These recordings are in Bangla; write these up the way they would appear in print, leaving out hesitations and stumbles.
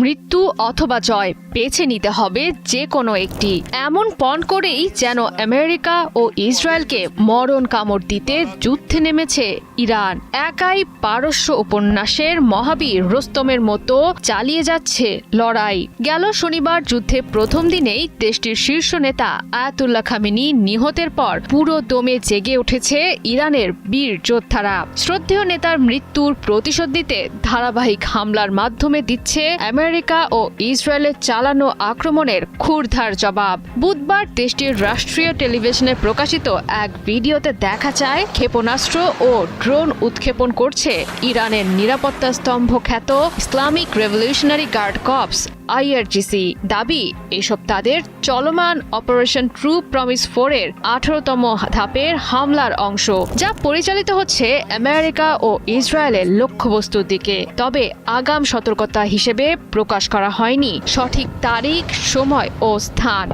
মৃত্যু অথবা জয় বেছে নিতে হবে যে কোনো একটি। এমন পণ করেই যেন আমেরিকা ও ইসরায়েলকে মরণ কামড় দিতে যুদ্ধে নেমেছে ইরান। একাই পারস্য উপন্যাসের মহাবীর রোস্তমের মতো চালিয়ে যাচ্ছে লড়াই। গেল শনিবার যুদ্ধে প্রথম দিনেই দেশটির শীর্ষ নেতা আয়াতুল্লাহ খামেনি নিহতের পর পুরো দমে জেগে উঠেছে ইরানের বীর যোদ্ধারা। শ্রদ্ধেয় নেতার মৃত্যুর প্রতিশোধ দিতে ধারাবাহিক হামলার মাধ্যমে দিচ্ছে আমেরিকা ও ইসরায়েলের চালানো আক্রমণের ক্ষুরধার জবাব। বুধবার দেশটির রাষ্ট্রীয় টেলিভিশনে প্রকাশিত এক ভিডিওতে দেখা যায় ক্ষেপণাস্ত্র ও ড্রোন উৎক্ষেপণ করছে ইরানের নিরাপত্তা স্তম্ভ খ্যাত Islamic Revolutionary Guard Corps IRGC। দাবি এসব তাদের চলমান অপারেশন ট্রু প্রমিস 4 এর 18তম ধাপের হামলার অংশ, যা পরিচালিত হচ্ছে আমেরিকা ও ইসরায়েলের লক্ষ্যবস্তুর দিকে। তবে আগাম সতর্কতা হিসেবে প্রকাশ করা হয়নি সঠিক তারিখ, সময় ও স্থান।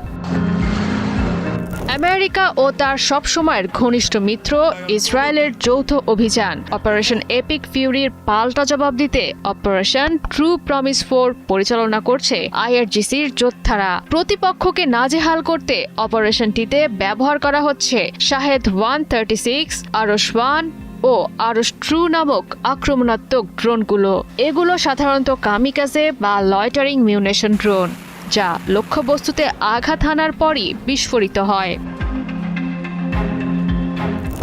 আমেরিকা ও তার সবসময়ের ঘনিষ্ঠ মিত্র ইসরায়েলের যৌথ অভিযান অপারেশন এপিক ফিউরির পাল্টা জবাব দিতে অপারেশন ট্রু প্রমিস 4 পরিচালনা করছে IRGCর যোদ্ধারা। প্রতিপক্ষকে নাজেহাল করতে অপারেশনটিতে ব্যবহার করা হচ্ছে শাহেদ 136, আরশ 1 ও আরশ ট্রু নামক আক্রমণাত্মক ড্রোনগুলো। এগুলো সাধারণত কামিকাজে বা লয়টারিং মিউনেশন ড্রোন, যা লক্ষ্যবস্তুতে আঘাত হানার পরই বিস্ফোরিত হয়।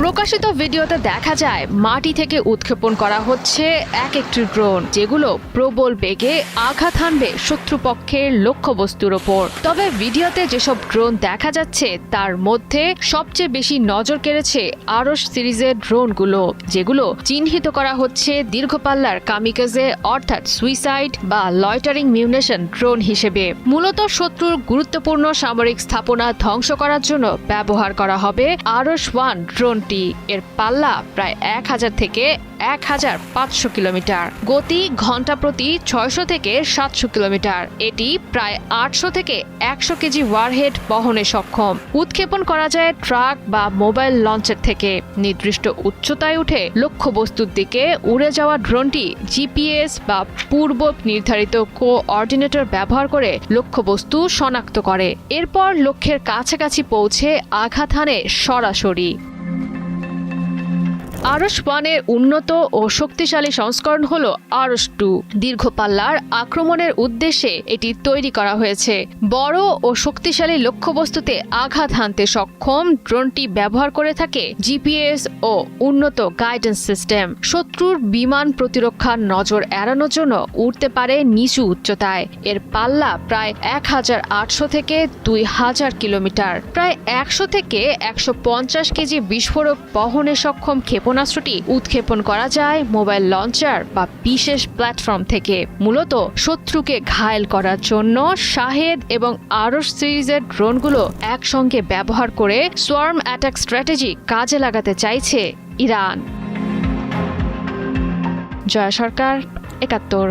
প্রকাশিত ভিডিওতে দেখা যায় মাটি থেকে উৎক্ষেপণ করা হচ্ছে এক একটি ড্রোন, যেগুলো প্রবল বেগে আঘাত হানবে শত্রুপক্ষের লক্ষ্যবস্তুর ওপর। তবে ভিডিওতে যেসব ড্রোন দেখা যাচ্ছে তার মধ্যে সবচেয়ে বেশি নজর কেড়েছে আরশ সিরিজের ড্রোনগুলো, যেগুলো চিহ্নিত করা হচ্ছে দীর্ঘপাল্লার কামিকাজে অর্থাৎ সুইসাইড বা লয়টারিং মিউনেশন ড্রোন হিসেবে। মূলত শত্রুর গুরুত্বপূর্ণ সামরিক স্থাপনা ধ্বংস করার জন্য ব্যবহার করা হবে আরশ 1 ড্রোন। এর পাল্লা প্রায় 1000 থেকে 1500 কিলোমিটার, গতি ঘন্টা প্রতি 600 থেকে 700 কিলোমিটার। এটি প্রায় 800 থেকে 100 কেজি ওয়ারহেড বহনে সক্ষম। উৎক্ষেপণ করা যায় ট্রাক বা মোবাইল লঞ্চের থেকে। নির্দিষ্ট উচ্চতায় উঠে লক্ষ্যবস্তুর দিকে উড়ে যাওয়া ড্রোনটি GPS বা পূর্ব নির্ধারিত কোঅর্ডিনেটর ব্যবহার করে লক্ষ্যবস্তু শনাক্ত করে। এরপর লক্ষ্যের কাছাকাছি পৌঁছে আঘাত হানে সরাসরি। আরশ 1 এর উন্নত ও শক্তিশালী সংস্করণ হল আরশ 2। দীর্ঘপাল্লার আক্রমণের উদ্দেশ্যে এটি তৈরি করা হয়েছে। বড় ও শক্তিশালী লক্ষ্যবস্তুতে আঘাত হানতে সক্ষম ড্রোনটি ব্যবহার করে থাকে GPS ও উন্নত গাইডেন্স সিস্টেম। শত্রুর বিমান প্রতিরক্ষার নজর এড়ানোর জন্য উড়তে পারে নিচু উচ্চতায়। এর পাল্লা প্রায় 1800 থেকে 2000 কিলোমিটার। প্রায় 100 থেকে 150 কেজি বিস্ফোরক বহনে সক্ষম ক্ষেপণাস্ত্রটি উৎক্ষেপণ করা যায় মোবাইল লঞ্চার বা বিশেষ প্ল্যাটফর্ম থেকে। মূলত শত্রুকে ঘায়েল করার জন্য শাহেদ এবং আরশ সিরিজের ড্রোনগুলো একসঙ্গে ব্যবহার করে সোয়ার্ম অ্যাটাক স্ট্র্যাটেজি কাজে লাগাতে চাইছে ইরান। জয়া সরকার, ৭১।